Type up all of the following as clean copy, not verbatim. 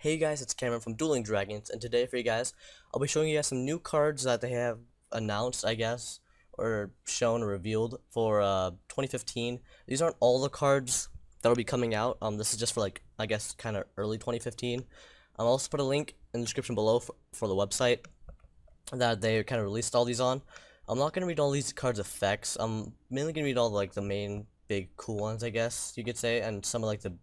Hey guys, it's Cameron from Dueling Dragons, and today for you guys, I'll be showing you guys some new cards that they have announced, I guess, or shown or revealed for 2015. These aren't all the cards that'll be coming out. This is just for like, I guess, kind of early 2015. I'll also put a link in the description below for the website that they kind of released all these on. I'm not gonna read all these cards' effects. I'm mainly gonna read all like the main big cool ones, I guess you could say, and some of like the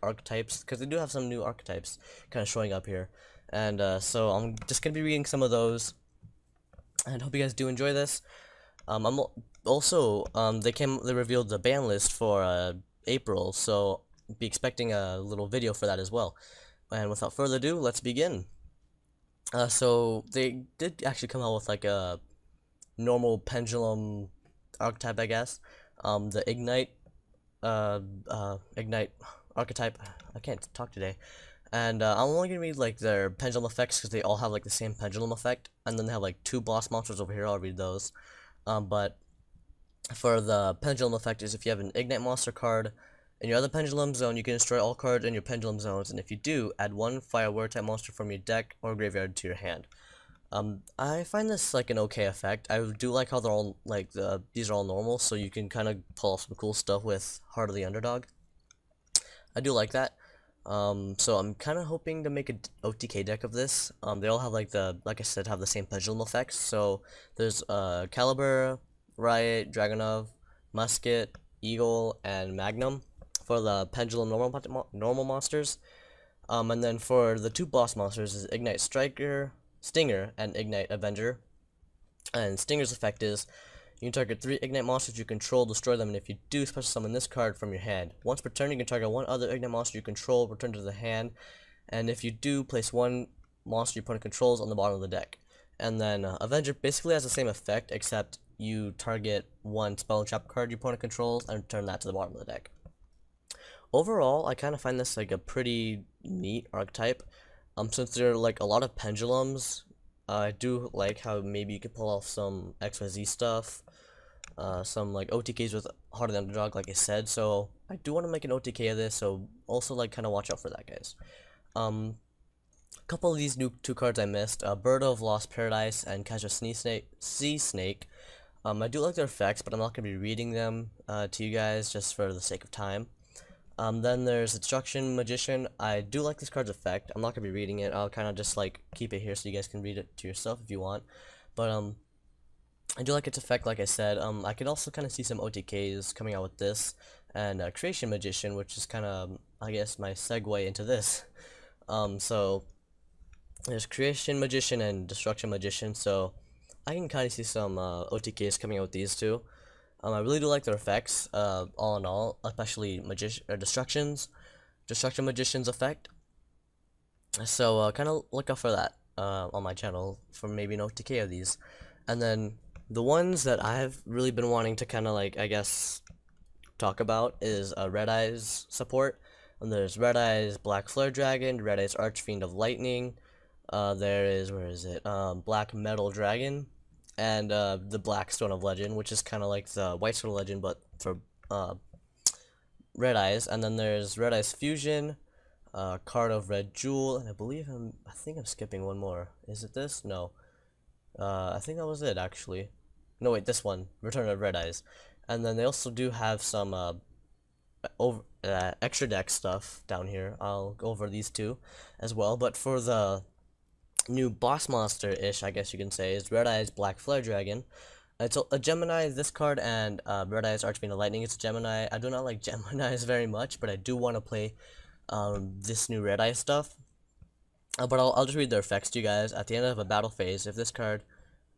archetypes, because they do have some new archetypes kind of showing up here. And so I'm just gonna be reading some of those, and hope you guys do enjoy this. I'm also they revealed the ban list for April, so be expecting a little video for that as well. And without further ado, let's begin. So they did actually come out with like a normal pendulum archetype, I guess. The ignite archetype. I can't talk today. And I'm only gonna read like their pendulum effects because they all have like the same pendulum effect, and then they have like two boss monsters over here. I'll read those. But for the pendulum effect is if you have an ignite monster card in your other pendulum zone, you can destroy all cards in your pendulum zones, and if you do, add one fire word type monster from your deck or graveyard to your hand. I find this like an okay effect. I do like how they're all like these are all normal, so you can kind of pull off some cool stuff with Heart of the Underdog. I do like that. So I'm kind of hoping to make a OTK deck of this. They all have like I said, have the same pendulum effects. So there's Caliber, Riot, Dragonov, Musket, Eagle, and Magnum for the pendulum normal monsters. And then for the two boss monsters is Ignite Striker, Stinger, and Ignite Avenger. And Stinger's effect is you can target 3 Ignite monsters you control, destroy them, and if you do, special summon this card from your hand. Once per turn, you can target one other Ignite monster you control, return to the hand, and if you do, place one monster your opponent controls on the bottom of the deck. And then Avenger basically has the same effect, except you target one spell and trap card your opponent controls and return that to the bottom of the deck. Overall, I kind of find this like a pretty neat archetype. Since there are like a lot of pendulums, I do like how maybe you could pull off some XYZ stuff, some like OTKs with Heart of the Underdog, like I said. So I do want to make an OTK of this, so also like kind of watch out for that, guys. A couple of these new two cards I missed, Bird of Lost Paradise and Catch a Sea Snake. I do like their effects, but I'm not gonna be reading them to you guys just for the sake of time. Then there's Destruction Magician. I do like this card's effect. I'm not gonna be reading it. I'll kind of just like keep it here so you guys can read it to yourself if you want. But I do like its effect, like I said. I could also kind of see some OTKs coming out with this, and Creation Magician, which is kind of, I guess, my segue into this. So there's Creation Magician and Destruction Magician. So I can kind of see some OTKs coming out with these two. I really do like their effects, all in all, especially Destruction Magician's effect. So kind of look out for that on my channel for maybe an OTK of these. And then the ones that I've really been wanting to kind of like, I guess, talk about is Red Eyes support. And there's Red Eyes Black Flare Dragon, Red Eyes Archfiend of Lightning. There is, where is it? Black Metal Dragon, and the Black Stone of Legend, which is kind of like the White Stone of Legend, but for Red Eyes. And then there's Red Eyes Fusion, Card of Red Jewel, and I think I'm skipping one more. Is it this? No. I think that was it, actually. No, wait, this one, Return of Red Eyes. And then they also do have some extra deck stuff down here. I'll go over these two as well. But for the new boss monster-ish, I guess you can say, is Red Eyes Black Flare Dragon. It's a Gemini, this card, and Red Eyes Archfiend of Lightning. It's a Gemini. I do not like Geminis very much, but I do want to play this new Red Eye stuff. But I'll just read their effects to you guys. At the end of a battle phase, if this card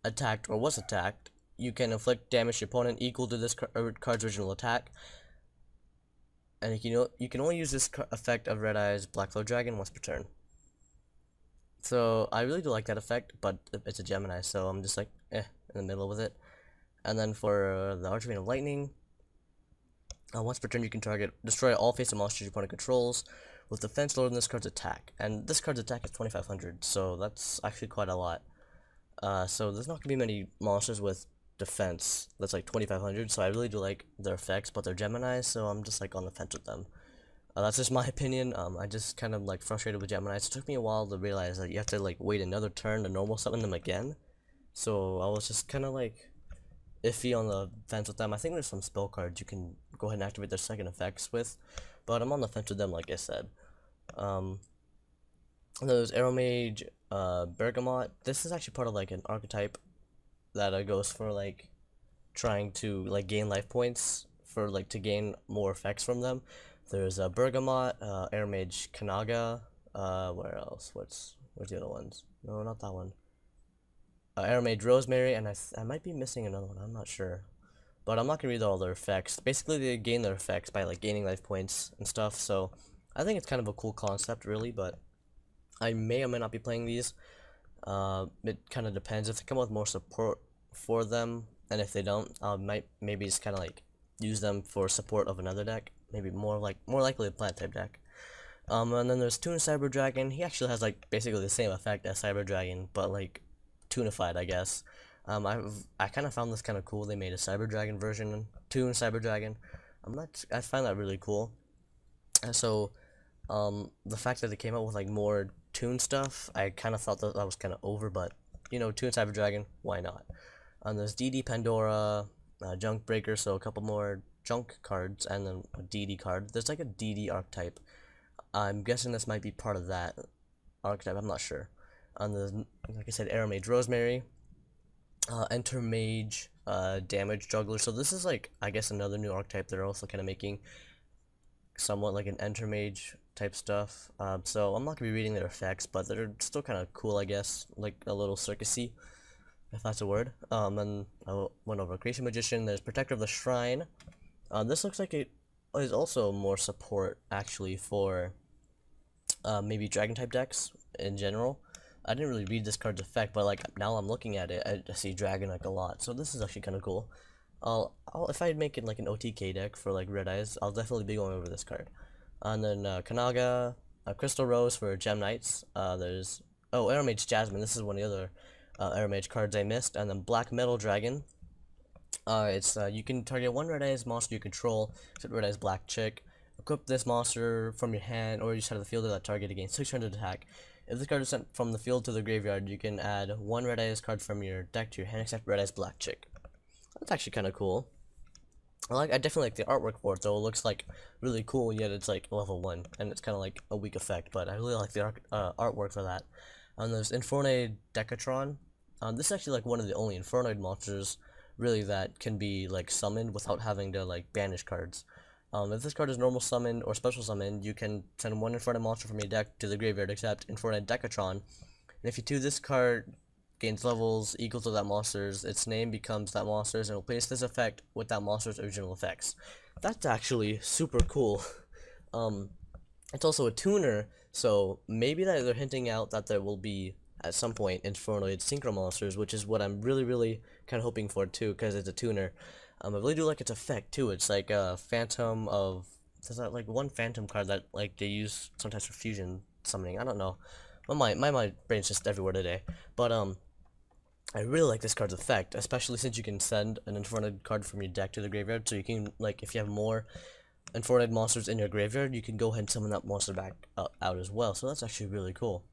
attacked or was attacked, you can inflict damage to your opponent equal to this card's original attack. And you can only use this effect of Red Eyes Black Flare Dragon once per turn. So I really do like that effect, but it's a Gemini, so I'm just like in the middle with it. And then for the Archfiend of Lightning, once per turn you can destroy all face-up monsters your opponent controls with defense lower than this card's attack. And this card's attack is 2500, so that's actually quite a lot. So there's not gonna be many monsters with defense that's like 2500, so I really do like their effects, but they're Geminis, so I'm just like on the fence with them. That's just my opinion. I just kind of like frustrated with Gemini. It took me a while to realize that you have to like wait another turn to normal summon them again. So I was just kind of like iffy on the fence with them. I think there's some spell cards you can go ahead and activate their second effects with, but I'm on the fence with them, like I said. Um, there's Arrow Mage, Bergamot. This is actually part of like an archetype that goes for like trying to like gain life points for like to gain more effects from them. There's Bergamot, Air Mage Kanaga. Where else? Where's the other ones? No, not that one. Air Mage Rosemary, and I might be missing another one. I'm not sure, but I'm not gonna read all their effects. Basically, they gain their effects by like gaining life points and stuff. So I think it's kind of a cool concept, really. But I may or may not be playing these. It kind of depends if they come with more support for them, and if they don't, I might maybe just kind of like use them for support of another deck. Maybe more likely a plant type deck. And then there's Toon Cyber Dragon. He actually has like basically the same effect as Cyber Dragon, but like toonified, I guess. I kind of found this kind of cool. They made a Cyber Dragon version, Toon Cyber Dragon. I find that really cool. And so, the fact that they came out with like more Toon stuff, I kind of thought that was kind of over, but you know, Toon Cyber Dragon, why not? There's DD Pandora, Junk Breaker, so a couple more Junk cards, and then a DD card. There's like a DD archetype. I'm guessing this might be part of that archetype. I'm not sure. On the like I said, Arrow Mage Rosemary, Enter Mage, Damage Juggler. So this is like I guess another new archetype. They're also kind of making somewhat like an Enter Mage type stuff. So I'm not gonna be reading their effects, but they're still kind of cool, I guess, like a little circusy, if that's a word. And I went over Creation Magician. There's Protector of the Shrine. This looks like it is also more support actually for maybe Dragon type decks in general. I didn't really read this card's effect, but like now I'm looking at it, I see Dragon like a lot. So this is actually kind of cool. If I make it like an OTK deck for like Red Eyes, I'll definitely be going over this card. And then Kanaga, Crystal Rose for Gem Knights. There's Arrow Mage Jasmine. This is one of the other Arrow Mage cards I missed. And then Black Metal Dragon. It's you can target one Red Eyes monster you control, except Red Eyes Black Chick. Equip this monster from your hand or your side of the field to that target against 600 attack. If this card is sent from the field to the graveyard, you can add one Red Eyes card from your deck to your hand, except Red Eyes Black Chick. That's actually kind of cool. I definitely like the artwork for it though. It looks like really cool, yet it's like level 1, and it's kind of like a weak effect. But I really like the artwork for that. And there's Infernoid Decatron. This is actually like one of the only Infernoid monsters really that can be like summoned without having to like banish cards. If this card is normal summoned or special summoned, you can send one Infernoid monster from your deck to the graveyard, except Infernoid Decatron. And if you do, this card gains levels equal to that monster's, its name becomes that monster's, and will place this effect with that monster's original effects. That's actually super cool. It's also a tuner, so maybe that they're hinting out that there will be at some point Infernoid Synchro monsters, which is what I'm really kind of hoping for too, because it's a tuner. I really do like its effect too. It's like a phantom of there's that like one phantom card that like they use sometimes for fusion summoning. I don't know. My brain's just everywhere today. But I really like this card's effect, especially since you can send an Infernoid card from your deck to the graveyard, so you can, like, if you have more Infernoid monsters in your graveyard, you can go ahead and summon that monster back out as well, so that's actually really cool.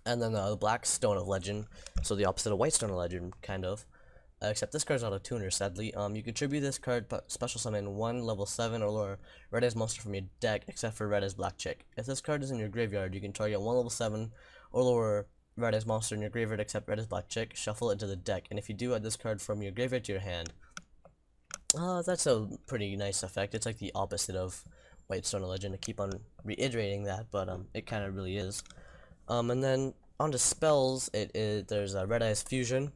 And then the Black Stone of Legend, so the opposite of White Stone of Legend, kind of. Except this card's not a tuner, sadly. You contribute this card, but special summon one level 7 or lower Red Eyes monster from your deck, except for Red Eyes Black Chick. If this card is in your graveyard, you can target one level 7 or lower Red Eyes monster in your graveyard, except Red Eyes Black Chick, shuffle it into the deck, and if you do, add this card from your graveyard to your hand. That's a pretty nice effect. It's like the opposite of White Stone of Legend. I keep on reiterating that, but it kind of really is. And then on to spells, there's Red Eyes Fusion.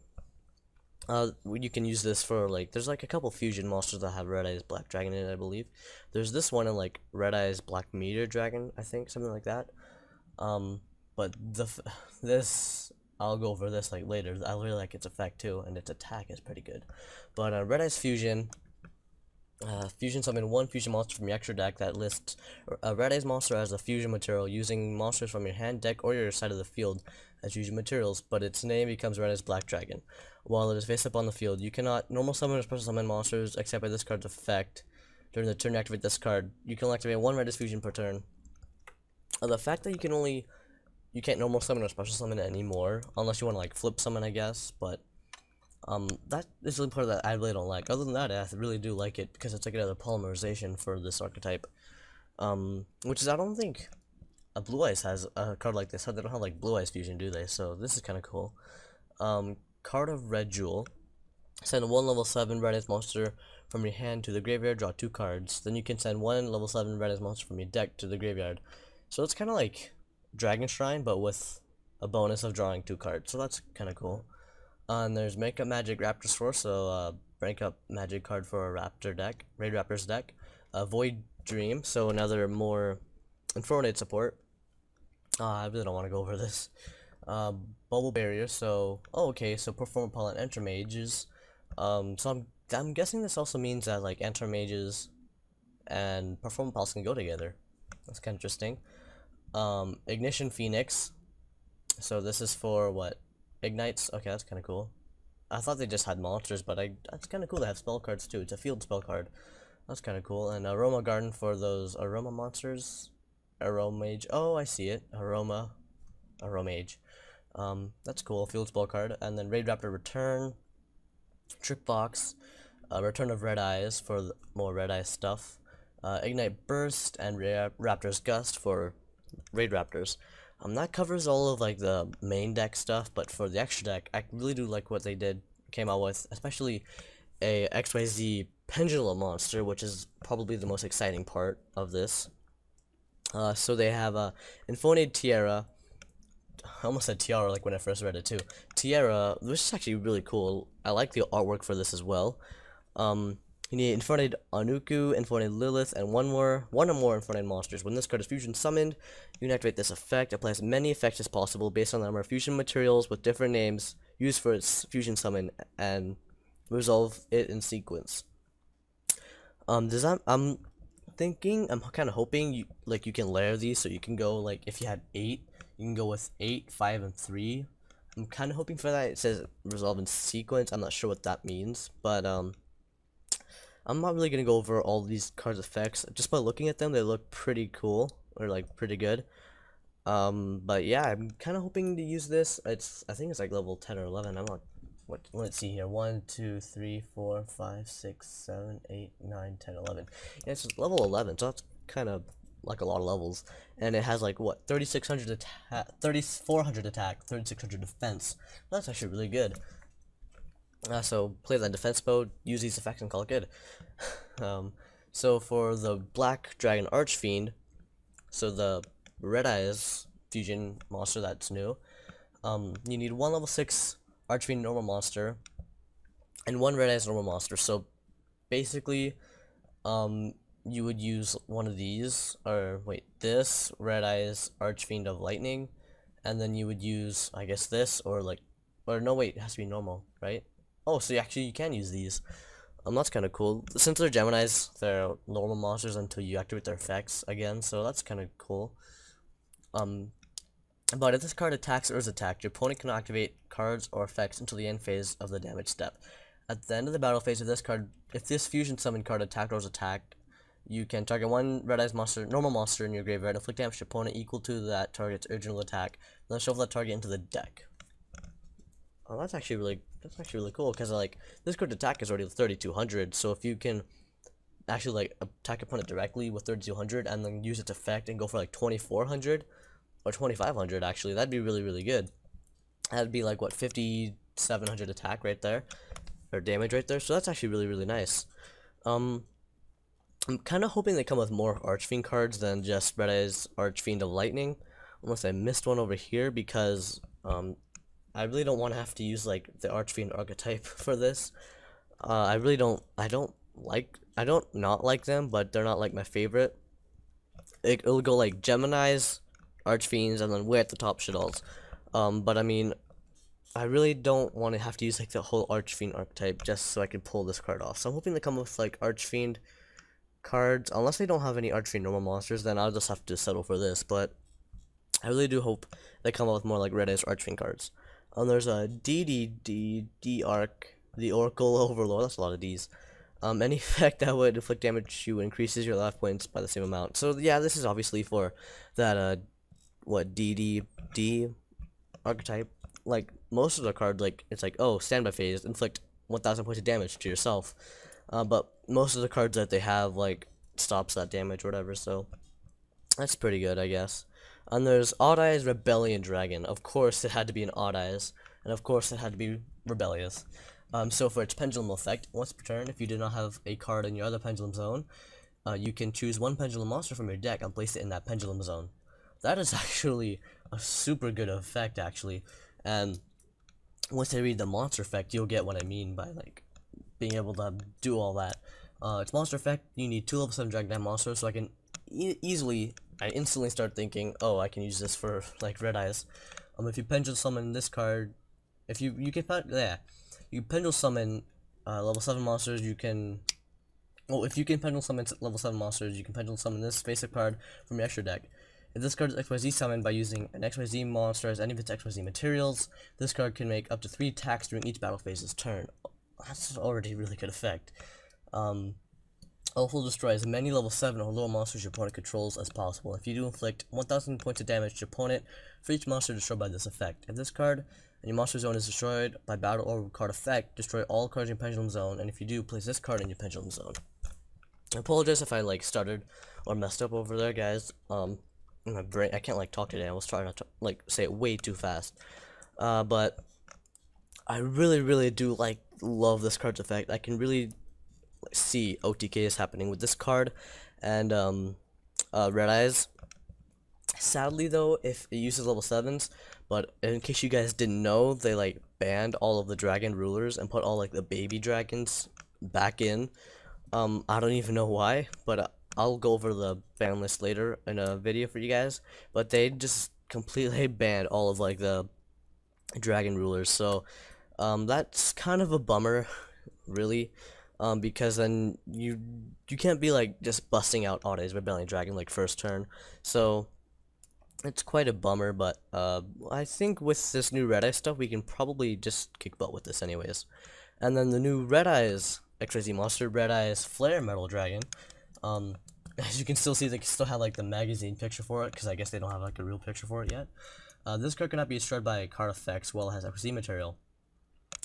You can use this for like there's like a couple fusion monsters that have Red Eyes Black Dragon in it, I believe. There's this one in like Red Eyes Black Meteor Dragon, I think, something like that. But this I'll go over this like later. I really like its effect too, and its attack is pretty good. But Red Eyes Fusion. Fusion summon one fusion monster from your extra deck that lists a Red Eyes monster as a fusion material using monsters from your hand, deck, or your side of the field as fusion materials, but its name becomes Red Eyes Black Dragon. While it is face up on the field, you cannot normal summon or special summon monsters except by this card's effect. During the turn, activate this card. You can activate one Red Eyes fusion per turn. The fact that you can't normal summon or special summon it anymore, unless you want to like flip summon, I guess. But that is the part that I really don't like. Other than that, I really do like it because it's like another polymerization for this archetype. Which is, I don't think Blue Eyes has a card like this. They don't have like Blue Eyes fusion, do they? So this is kind of cool. Card of Red Jewel. Send one level 7 Red Eyes monster from your hand to the graveyard, draw 2 cards. Then you can send one level 7 Red Eyes monster from your deck to the graveyard. So it's kind of like Dragon Shrine, but with a bonus of drawing 2 cards. So that's kind of cool. And there's Make Up Magic Raptor Sword, so break up magic card for a Raptor deck, Raid Raptors deck. Void Dream, so another more Infernate support. I really don't want to go over this. Bubble Barrier, so okay, so perform upon enter mages. So I'm guessing this also means that like enter mages and perform pulse can go together. That's kind of interesting. Ignition Phoenix. So this is for what? Ignites. Okay, that's kind of cool. I thought they just had monsters, but that's kind of cool. They have spell cards too. It's a field spell card. That's kind of cool. And Aroma Garden for those aroma monsters. Aromage. Oh, I see it. Aromage. That's cool. Field spell card. And then Raid Raptor Return. Trick Box. Return of Red Eyes for more Red Eyes stuff. Ignite Burst and Raptor's Gust for Raid Raptors. That covers all of like the main deck stuff, but for the extra deck, I really do like what they came out with, especially a XYZ Pendulum monster, which is probably the most exciting part of this. So they have a Infonade Tiara. I almost said Tiara like when I first read it too. Tiara, which is actually really cool. I like the artwork for this as well. You need Infernated Anuku, Infernated Lilith, and one or more Infernated monsters. When this card is fusion summoned, you can activate this effect. Apply as many effects as possible based on the number of fusion materials with different names used for its fusion summon, and resolve it in sequence. I'm kind of hoping you can layer these, so you can go like if you had 8, you can go with 8, 5, and 3. I'm kind of hoping for that. It says resolve in sequence. I'm not sure what that means, but I'm not really gonna go over all these cards' effects. Just by looking at them, they look pretty cool, or like pretty good. But yeah, I'm kind of hoping to use this. I think it's like level 10 or 11. I'm not. Let's see here. 1, 2, 3, 4, 5, 6, 7, 8, 9, 10, 11. Yeah, it's level 11, so that's kind of like a lot of levels. And it has like what 3,600 attack, 3,400 attack, 3,600 defense. That's actually really good. So play that defense mode, use these effects, and call it good. So for the Black Dragon Archfiend, so the Red Eyes fusion monster that's new, you need one level 6 Archfiend normal monster and one Red Eyes normal monster. So basically, you would use one of these, or wait, this Red Eyes Archfiend of Lightning, and then you would use, I guess, this, or no, wait, it has to be normal, right? Oh, so you can use these. That's kind of cool. Since they're Geminis, they're normal monsters until you activate their effects again, so that's kind of cool. But if this card attacks or is attacked, your opponent can activate cards or effects until the end phase of the damage step. At the end of the battle phase of this card, if this fusion summon card attacked or is attacked, you can target one Red Eyes monster, normal monster in your graveyard, inflict damage to your opponent equal to that target's original attack, then shuffle that target into the deck. Oh, that's actually really cool, because like this card attack is already 3,200, so if you can actually like attack your opponent directly with 3,200 and then use its effect and go for like 2,400 or 2,500, actually that'd be really good. That'd be like what 5,700 attack right there, or damage right there. So that's actually really nice. I'm kind of hoping they come with more Archfiend cards than just Red Eyes Archfiend of Lightning, unless I missed one over here, because I really don't want to have to use like the Archfiend archetype for this. I don't not like them, but they're not like my favorite. It'll go like Geminis, Archfiends, and then way at the top Shaddolls. But I mean, I really don't want to have to use like the whole Archfiend archetype just so I can pull this card off. So I'm hoping they come with like Archfiend cards. Unless they don't have any Archfiend normal monsters, then I'll just have to settle for this. But I really do hope they come out with more like Red Eyes Archfiend cards. There's a D Arc, the Oracle Overlord. That's a lot of D's. Any effect that would inflict damage to you increases your life points by the same amount. So yeah, this is obviously for that what DDD archetype. Like most of the cards, like it's like, oh, standby phase, inflict 1,000 points of damage to yourself. But most of the cards that they have like stops that damage or whatever. So that's pretty good, I guess. And there's Odd Eyes Rebellion Dragon. Of course, it had to be an Odd Eyes, and of course, it had to be rebellious. So for its pendulum effect, once per turn, if you did not have a card in your other pendulum zone, you can choose one pendulum monster from your deck and place it in that pendulum zone. That is actually a super good effect, actually. And once I read the monster effect, you'll get what I mean by like being able to do all that. Its monster effect, you need 2 level 7 Dragon monsters, so I can I instantly start thinking, oh, I can use this for like Red Eyes. If you pendulum summon this card, if you can you pendulum summon level 7 monsters, you can. Well, if you can pendulum summon level 7 monsters, you can pendulum summon this basic card from your extra deck. If this card is XYZ summoned by using an XYZ monster as any of its XYZ materials, this card can make up to 3 attacks during each battle phase's turn. That's already a really good effect. Also destroy as many level 7 or lower monsters your opponent controls as possible. If you do inflict 1,000 points of damage to your opponent for each monster destroyed by this effect. If this card and your monster zone is destroyed by battle or card effect, destroy all cards in your pendulum zone, and if you do, place this card in your pendulum zone. I apologize if I like stuttered or messed up over there, guys. My brain, I can't like talk today. I was trying not to like say it way too fast. But I really do love this card's effect. I can really see OTKs happening with this card and Red Eyes. Sadly though, if it uses level 7s, but in case you guys didn't know, they like banned all of the dragon rulers and put all like the baby dragons back in. I don't even know why, but I'll go over the ban list later in a video for you guys. But they just completely banned all of like the dragon rulers, so that's kind of a bummer, really, because then you can't be like just busting out Odd Eyes Rebellion Dragon like first turn, so it's quite a bummer. But I think with this new Red Eyes stuff, we can probably just kick butt with this anyways. And then the new Red Eyes XYZ monster, Red Eyes Flare Metal Dragon. As you can still see, they still have like the magazine picture for it, because I guess they don't have like a real picture for it yet. This card cannot be destroyed by a card effects while it has XYZ material.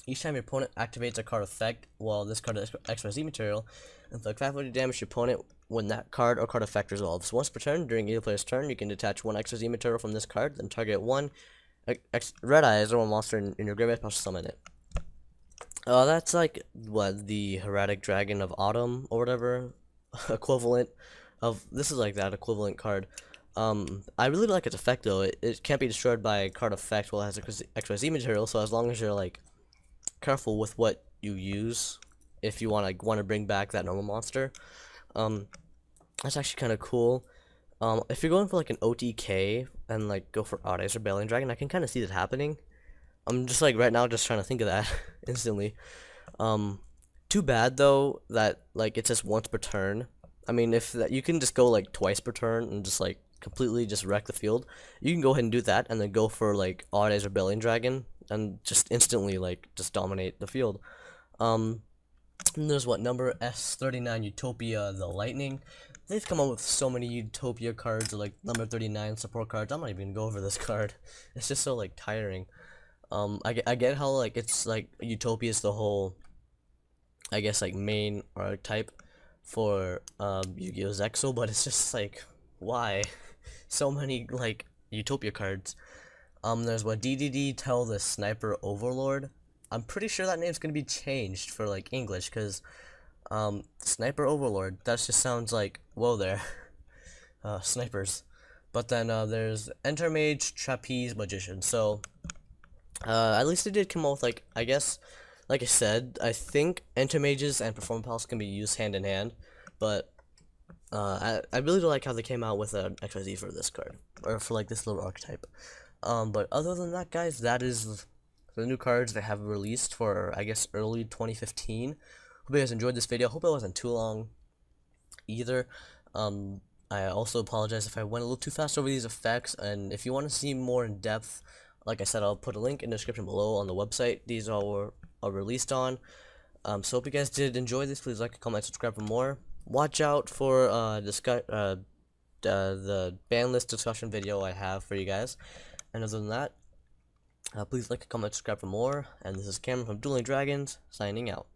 Each time your opponent activates a card effect while this card has XYZ material, inflict 500 damage to your opponent when that card or card effect resolves. Once per turn, during either player's turn, you can detach 1 XYZ material from this card, then target 1 Red Eyes or 1 monster in your graveyard and summon it. That's like what the Heretic Dragon of Autumn or whatever equivalent of. This is like that equivalent card. I really like its effect though. It can't be destroyed by a card effect while it has XYZ material. So as long as you're like careful with what you use, if you want to bring back that normal monster, that's actually kind of cool. If you're going for like an OTK and like go for Odd Eyes Rebellion Dragon, I can kind of see that happening. I'm just like right now just trying to think of that instantly. Too bad though that like it's just once per turn. I mean, if that you can just go like twice per turn and just like completely just wreck the field, you can go ahead and do that and then go for like Odd Eyes Rebellion Dragon and just instantly like just dominate the field. And there's what number S39 Utopia the Lightning. They've come up with so many Utopia cards, or like number 39 support cards. I'm not even gonna go over this card. It's just so like tiring. I get how like it's like Utopia is the whole, I guess, like main archetype for Yu-Gi-Oh! Zexal, but it's just like, why so many like Utopia cards? There's what DDD Tell the Sniper Overlord. I'm pretty sure that name's gonna be changed for like English, because Sniper Overlord, that just sounds like, whoa there. Snipers. But then there's Enter Mage Trapeze Magician. So at least they did come up with like, I guess, like I said, I think Enter Mages and Perform Pals can be used hand in hand, but I really do like how they came out with an XYZ for this card, or for like this little archetype. But other than that, guys, that is the new cards they have released for, I guess, early 2015. Hope you guys enjoyed this video. Hope it wasn't too long either. I also apologize if I went a little too fast over these effects, and if you want to see more in depth, like I said, I'll put a link in the description below on the website these all are released on. So hope you guys did enjoy this. Please like, comment, subscribe for more. Watch out for the ban list discussion video I have for you guys. And other than that, please like, comment, subscribe for more. And this is Cameron from Dueling Dragons signing out.